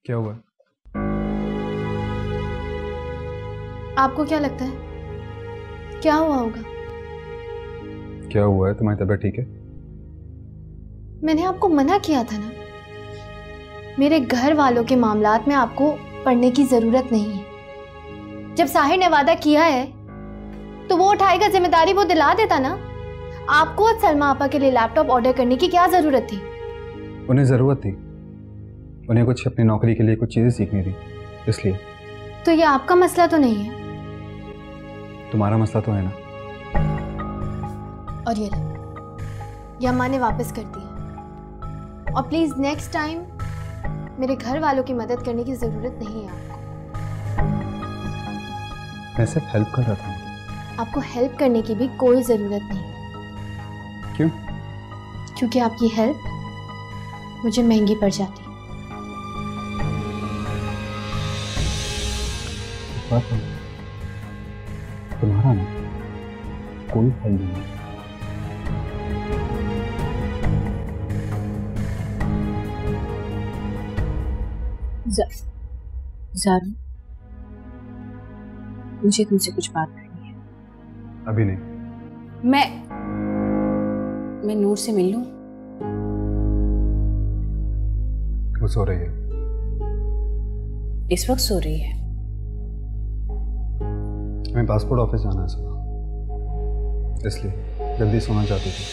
क्या हुआ? आपको क्या लगता है क्या हुआ होगा? क्या हुआ है? तुम्हारी तबीयत ठीक है? मैंने आपको मना किया था ना, मेरे घर वालों के मामलात में आपको पढ़ने की जरूरत नहीं है। जब साहिर ने वादा किया है तो वो उठाएगा जिम्मेदारी, वो दिला देता ना। आपको सलमा आपा के लिए लैपटॉप ऑर्डर करने की क्या जरूरत थी? उन्हें ज़रूरत थी, उन्हें कुछ अपनी नौकरी के लिए कुछ चीज़ें सीखनी थी, इसलिए। तो ये आपका मसला तो नहीं है? तुम्हारा मसला तो है ना। और ये अम्मा ने वापस कर दिया। और प्लीज नेक्स्ट टाइम मेरे घर वालों की मदद करने की जरूरत नहीं है आपको। मैं सिर्फ हेल्प कर रहा था। आपको हेल्प करने की भी कोई जरूरत नहीं। क्यों? क्योंकि आपकी हेल्प मुझे महंगी पड़ जाती। बात है, तुम्हारा ना कोई हेल्प नहीं। ज़ारू, मुझे तुमसे कुछ बात करनी है। अभी नहीं। मैं नूर से मिल लूं? वो सो रही है। इस वक्त सो रही है? हमें पासपोर्ट ऑफिस जाना है सुबह, इसलिए जल्दी सोना चाहती थी।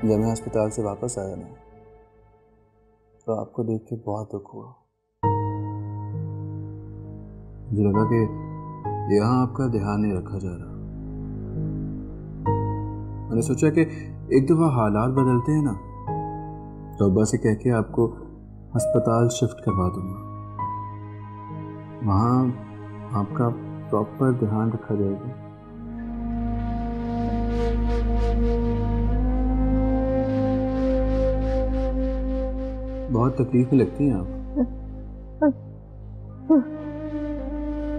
जब मैं अस्पताल से वापस आया ना, तो आपको देख के बहुत दुख हुआ। मुझे लगा कि यहाँ आपका ध्यान नहीं रखा जा रहा। मैंने सोचा कि एक दफा हालात बदलते हैं ना, तो अब्बा से कह के आपको अस्पताल शिफ्ट करवा दूंगा। वहाँ आपका प्रॉपर ध्यान रखा जाएगा। बहुत तकलीफ में लगती हैं आप,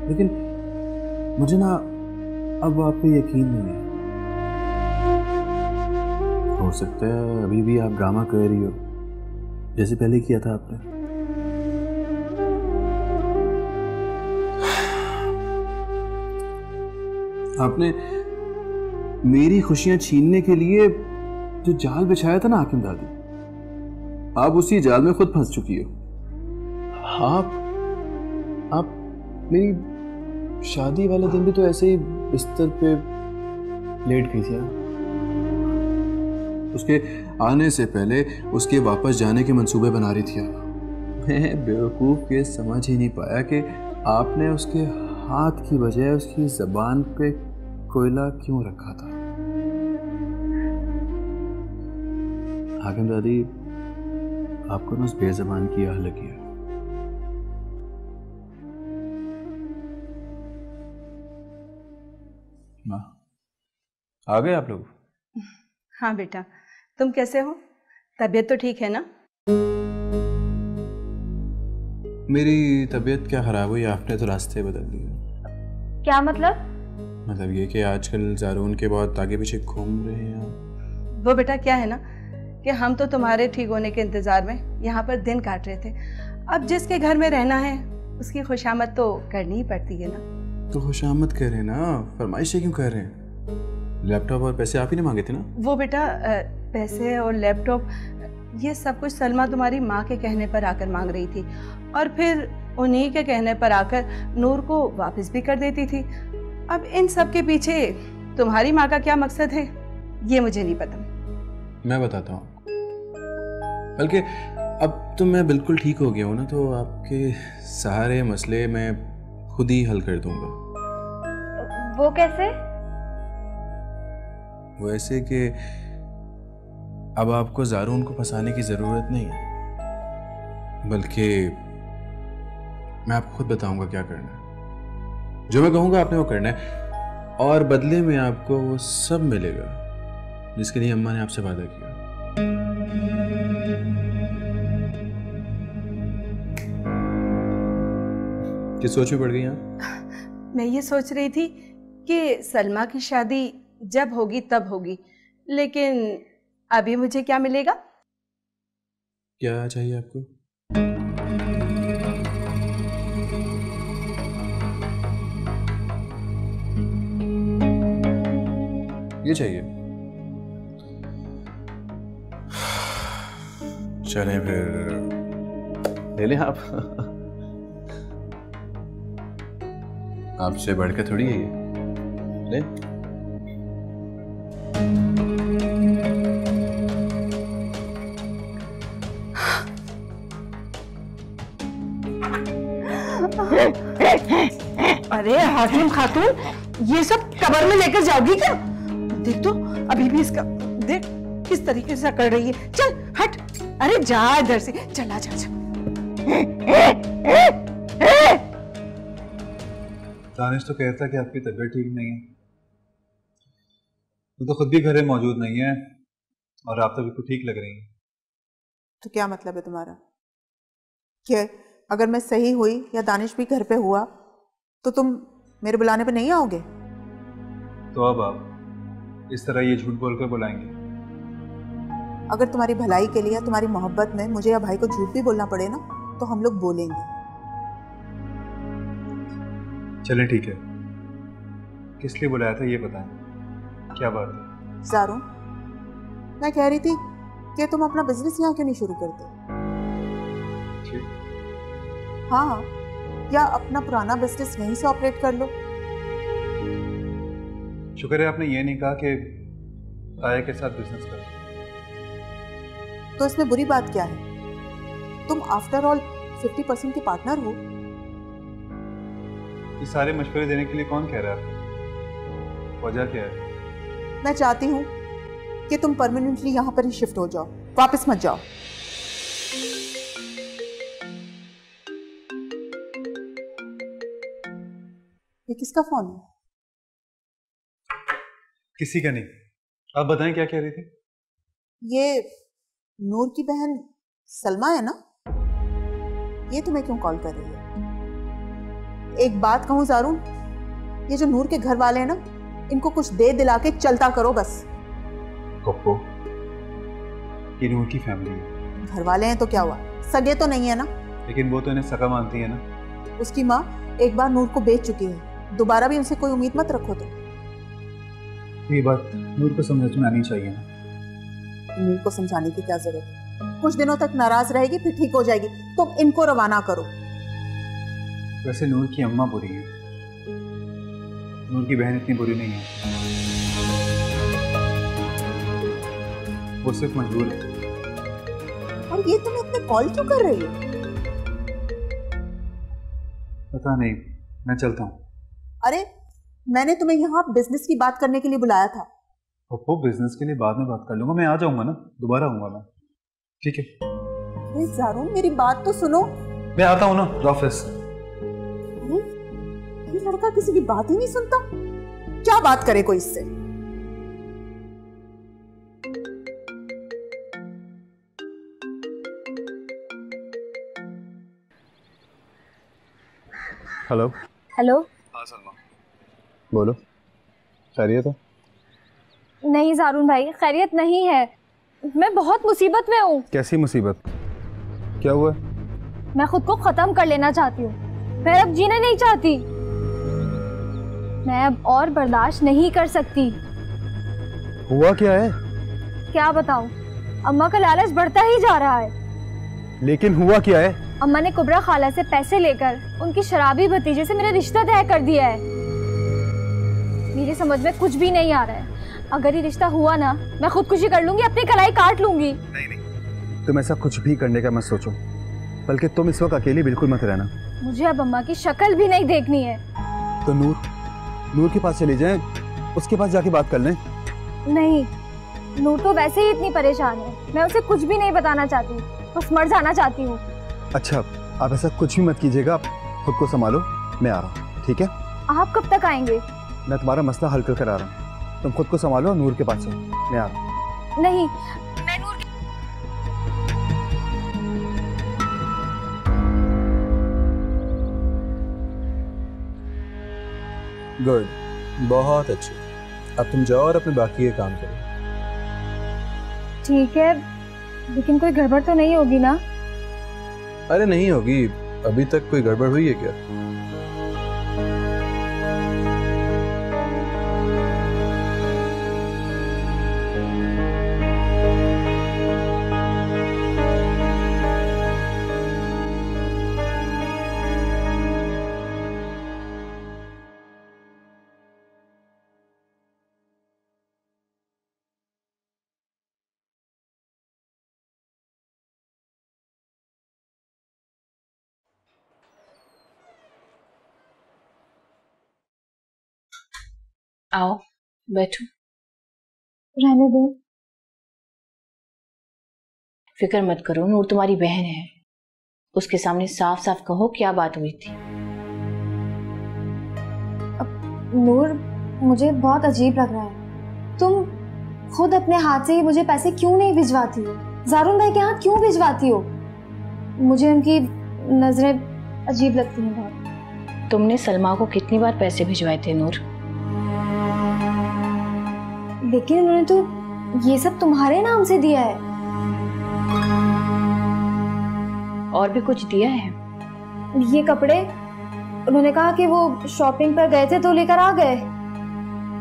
लेकिन मुझे ना अब आप पे यकीन नहीं है। हो सकता है अभी भी आप ड्रामा कर रही हो, जैसे पहले किया था आपने। आपने मेरी खुशियां छीनने के लिए जो जाल बिछाया था ना हाकिम दादी, आप उसी जाल में खुद फंस चुकी हो। आप मेरी शादी वाले दिन भी तो ऐसे ही बिस्तर पे लेट गई थी। उसके आने से पहले उसके वापस जाने के मंसूबे बना रही थी। मैं बेवकूफ़ के समझ ही नहीं पाया कि आपने उसके हाथ की बजाय उसकी ज़बान पे कोयला क्यों रखा था। हाकिम दादी, आपको ना उस बेज़बान की आह लगी है। माँ, आ गए आप लोग? हाँ बेटा, तुम कैसे हो? तबीयत तो ठीक है ना? मेरी तबीयत क्या ख़राब हुई, आपने तो रास्ते बदल दिए। क्या मतलब? मतलब ये कि आजकल ज़ारून के बहुत आगे पीछे घूम रहे हैं आप। वो बेटा क्या है ना कि हम तो तुम्हारे ठीक होने के इंतज़ार में यहाँ पर दिन काट रहे थे। अब जिसके घर में रहना है उसकी खुशामद तो करनी ही पड़ती है ना। तो खुशामद कर रहे हैं ना, फरमाइशें क्यों कर रहे हैं? लैपटॉप और पैसे आप ही ने मांगे थे ना? वो बेटा पैसे और लैपटॉप ये सब कुछ सलमा तुम्हारी माँ के कहने पर आकर मांग रही थी, और फिर उन्हीं के कहने पर आकर नूर को वापस भी कर देती थी। अब इन सब के पीछे तुम्हारी माँ का क्या मकसद है ये मुझे नहीं पता। मैं बताता हूँ। बल्कि अब तो मैं बिल्कुल ठीक हो गया हूँ ना, तो आपके सारे मसले मैं खुद ही हल कर दूंगा। वो कैसे? वो ऐसे कि अब आपको ज़ारून को फंसाने की ज़रूरत नहीं है, बल्कि मैं आपको खुद बताऊंगा क्या करना है। जो मैं कहूँगा आपने वो करना है। और बदले में आपको वो सब मिलेगा जिसके लिए अम्मा ने आपसे वादा किया। किस सोच में पड़ गई आप? मैं ये सोच रही थी कि सलमा की शादी जब होगी तब होगी, लेकिन अभी मुझे क्या मिलेगा? क्या चाहिए आपको? ये चाहिए। चलें फिर ले लें आप। आपसे बढ़कर थोड़ी है ये। ले। अरे हाकिम खातून, ये सब कबर में लेकर जाओगी क्या? देख तो अभी भी इसका देख किस तरीके से कर रही है। चल हट, अरे जा इधर से, चला जा जा। दानिश तो कहता कि आपकी तबीयत ठीक नहीं है, तो खुद भी घर में मौजूद नहीं है और आप तो बिल्कुल ठीक लग रही हैं। तो क्या मतलब है तुम्हारा कि अगर मैं सही हुई या दानिश भी घर पे हुआ तो तुम मेरे बुलाने पे नहीं आओगे? तो अब आप इस तरह ये झूठ बोलकर बुलाएंगे? अगर तुम्हारी भलाई के लिए, तुम्हारी मोहब्बत में मुझे या भाई को झूठ भी बोलना पड़े ना, तो हम लोग बोलेंगे। चलें ठीक है, किस लिए बुलाया था ये बताएं, क्या बात है? ज़ारू, मैं कह रही थी कि तुम अपना बिजनेस यहाँ क्यों नहीं शुरू करते? हाँ, या अपना पुराना बिजनेस यहीं से ऑपरेट कर लो। शुक्र है आपने ये नहीं कहा कि ताया के साथ बिजनेस करो। तो इसमें बुरी बात क्या है? तुम आफ्टर ऑल 50% के पार्टनर हो। ये सारे मशवरे देने के लिए कौन कह रहा है? वजह क्या है? मैं चाहती हूँ कि तुम परमानेंटली यहाँ पर ही शिफ्ट हो जाओ, वापस मत जाओ। ये किसका फोन है? किसी का नहीं। आप बताएं क्या कह रही थी? ये नूर की बहन सलमा है ना? ये तुम्हें क्यों कॉल कर रही है? एक बात कहूं ज़ारू, ये जो नूर के घर वाले हैं ना, इनको कुछ दे दिला के चलता करो बस। कोको, ये नूर की फैमिली है। घर वाले हैं तो क्या हुआ, सगे तो नहीं है ना? लेकिन वो तो इन्हें सगा मानती है ना। उसकी माँ एक बार नूर को बेच चुकी है, दोबारा भी उनसे कोई उम्मीद मत रखो। तो ये बात नूर को समझ में आनी चाहिए ना। नूर को समझाने की क्या जरूरत है? कुछ दिनों तक नाराज रहेगी, फिर ठीक हो जाएगी। तुम इनको रवाना करो। वैसे नूर की अम्मा बुरी है, नूर की बहन इतनी बुरी नहीं है। वो सिर्फ मजबूर है। और ये तुम्हें इतने कॉल क्यों कर रही है? पता नहीं, मैं चलता हूँ। अरे मैंने तुम्हें यहाँ बिजनेस की बात करने के लिए बुलाया था। वो बिजनेस के लिए बाद में बात कर लूंगा, मैं आ जाऊंगा ना, दोबारा आऊंगा मैं। ठीक है? अरे ज़ारू, मेरी बात तो सुनो। मैं आता हूँ ना ऑफिस। ये लड़का किसी की बात ही नहीं सुनता, क्या बात करे कोई इससे? हेलो। हेलो। हाँ सलमा, बोलो, खैरियत है? नहीं ज़ारून भाई, खैरियत नहीं है। मैं बहुत मुसीबत में हूँ। कैसी मुसीबत? क्या हुआ? मैं खुद को खत्म कर लेना चाहती हूँ। मैं अब जीना नहीं चाहती। मैं अब और बर्दाश्त नहीं कर सकती। हुआ क्या है? क्या बताऊँ, अम्मा का लालच बढ़ता ही जा रहा है। लेकिन हुआ क्या है? अम्मा ने कुबरा खाला से पैसे लेकर उनकी शराबी भतीजे से मेरा रिश्ता तय कर दिया है। मेरी समझ में कुछ भी नहीं आ रहा है। अगर ये रिश्ता हुआ ना, मैं खुदकुशी कर लूंगी, अपनी कलाई काट लूंगी। नहीं, तुम ऐसा कुछ भी करने का मत सोचो, बल्कि तुम इस वक्त अकेली बिल्कुल मत रहना। मुझे अब अम्मा की शक्ल भी नहीं देखनी है। तो नूर के पास चले जाएं, उसके पास जाके बात कर लें। नहीं, नूर तो वैसे ही इतनी परेशान है, मैं उसे कुछ भी नहीं बताना चाहती, बस मर जाना चाहती हूँ। अच्छा, आप ऐसा कुछ भी मत कीजिएगा, आप खुद को संभालो, मैं आ रहा हूँ। ठीक है? आप कब तक आएंगे? मैं तुम्हारा मसला हल कर आ रहा हूँ। तुम खुद को संभालो और नूर के पास जाओ, मैं आ रहा हूँ। नहीं, मैं नूर गुड, बहुत अच्छे। अब तुम जाओ और अपने बाकी के काम करो। ठीक है, लेकिन कोई गड़बड़ तो नहीं होगी ना? अरे नहीं होगी, अभी तक कोई गड़बड़ हुई है क्या? आओ बैठो। रहने दो। फिक्र मत करो, नूर तुम्हारी बहन है। उसके सामने साफ साफ कहो क्या बात हुई थी। नूर, मुझे बहुत अजीब लग रहा है। तुम खुद अपने हाथ से ही मुझे पैसे क्यों नहीं भिजवाती हो? जारून भाई के हाथ क्यों भिजवाती हो? मुझे उनकी नजरें अजीब लगती हैं बहुत। तुमने सलमा को कितनी बार पैसे भिजवाए थे नूर? लेकिन उन्होंने तो ये सब तुम्हारे नाम से दिया है। और भी कुछ दिया है? ये कपड़े उन्होंने कहा कि वो शॉपिंग पर गए थे तो लेकर आ गए।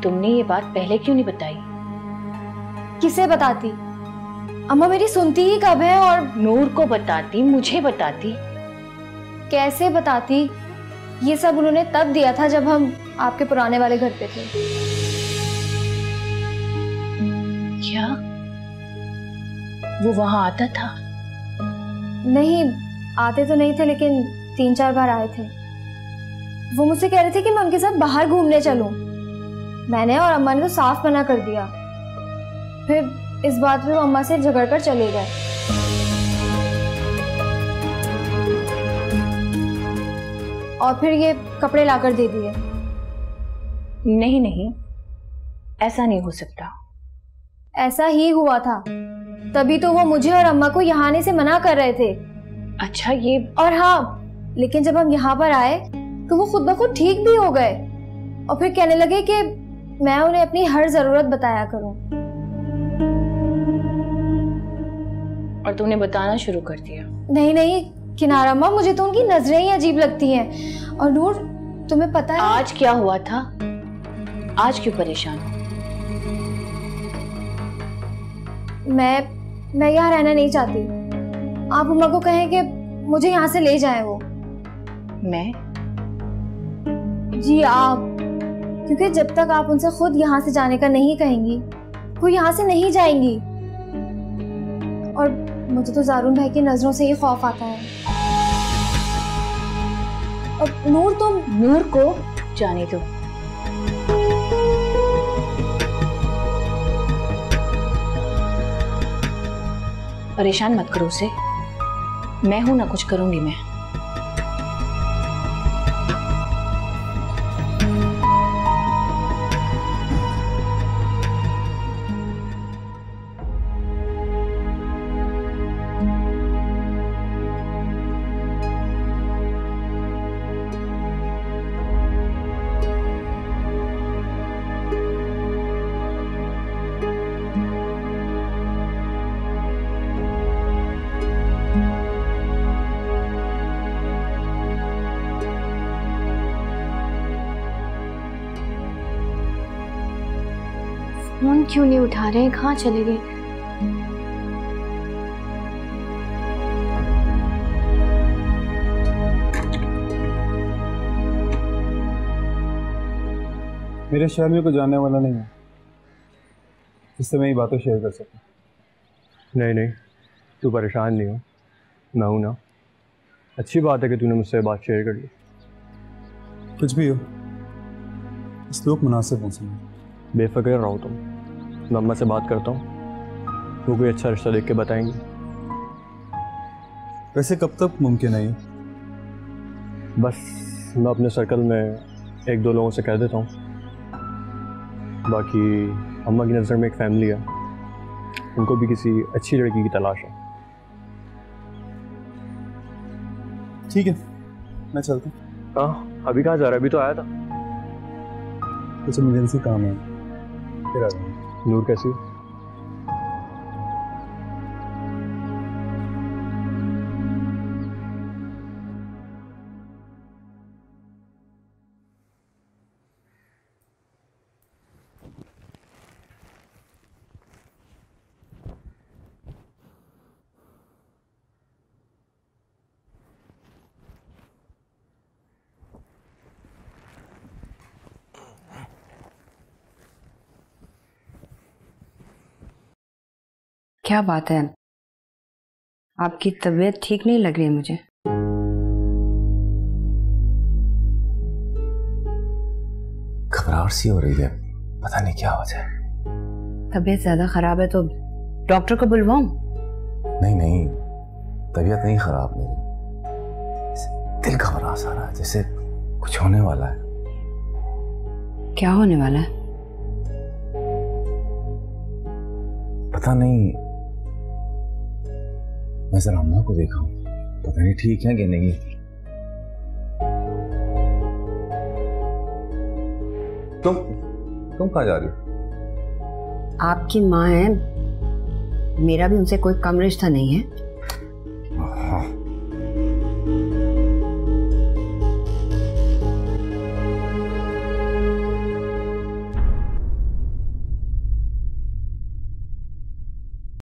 तुमने ये बात पहले क्यों नहीं बताई? किसे बताती? अम्मा मेरी सुनती ही कब है? और नूर को बताती, मुझे बताती। कैसे बताती? ये सब उन्होंने तब दिया था जब हम आपके पुराने वाले घर पे थे। क्या वो वहां आता था? नहीं, आते तो नहीं थे, लेकिन 3-4 बार आए थे। वो मुझसे कह रहे थे कि मैं उनके साथ बाहर घूमने चलूं। मैंने और अम्मा ने तो साफ मना कर दिया। फिर इस बात पे वो अम्मा से झगड़ कर चले गए। और फिर ये कपड़े लाकर दे दिए। नहीं नहीं, ऐसा नहीं हो सकता। ऐसा ही हुआ था, तभी तो वो मुझे और अम्मा को यहाँ आने से मना कर रहे थे। अच्छा ये और हाँ, लेकिन जब हम यहाँ पर आए तो वो खुद ब खुद ठीक भी हो गए और फिर कहने लगे कि मैं उन्हें अपनी हर जरूरत बताया करूं। और तुमने बताना शुरू कर दिया? नहीं नहीं किनारा अम्मा, मुझे तो उनकी नजरें ही अजीब लगती हैं। और नूर, तुम्हें पता है आज क्या हुआ था? आज क्यों परेशान हो? मैं यहाँ रहना नहीं चाहती। आप अम्मा को कहें कि मुझे यहाँ से ले जाएं वो। मैं? जी आप, क्योंकि जब तक आप उनसे खुद यहाँ से जाने का नहीं कहेंगी वो यहाँ से नहीं जाएंगी। और मुझे तो जारून भाई की नजरों से ही खौफ आता है। और नूर, तुम नूर को जाने दो। परेशान मत करो उसे, मैं हूं ना, कुछ करूंगी मैं। फोन क्यों नहीं उठा रहे हैं? कहाँ चले गए? मेरे शहर में कोई जानने वाला नहीं है जिससे मैं ये बातें शेयर कर सकूं। नहीं नहीं, तू परेशान नहीं हो, मैं हूं ना। अच्छी बात है कि तूने मुझसे बात शेयर कर ली। कुछ भी हो, इस लोग मुनासिब हो समय। बेफिक्र रहो तुम, मैं अम्मा से बात करता हूँ, वो कोई अच्छा रिश्ता देख के बताएंगी। वैसे कब तक मुमकिन है ये? बस मैं अपने सर्कल में 1-2 लोगों से कह देता हूँ, बाकी अम्मा की नज़र में एक फैमिली है, उनको भी किसी अच्छी लड़की की तलाश है। ठीक है, मैं चलता हूँ। हाँ, अभी कहाँ जा रहा है? अभी तो आया था। कुछ इमरजेंसी काम है, फिर आ जाऊँगा। नूर कैसी है? क्या बात है, आपकी तबीयत ठीक नहीं लग रही है मुझे। घबराहट सी हो रही है, पता नहीं क्या वजह है। तबीयत ज्यादा खराब है तो डॉक्टर को बुलवाऊं? नहीं नहीं, तबीयत नहीं खराब मेरी, दिल घबरा सा रहा है, जैसे कुछ होने वाला है। क्या होने वाला है? पता नहीं, मैं जरा अम्मा को देखा हूं, पता नहीं ठीक है कि नहीं। तुम कहाँ जा रही हो? आपकी माँ है, मेरा भी उनसे कोई कम रिश्ता नहीं है।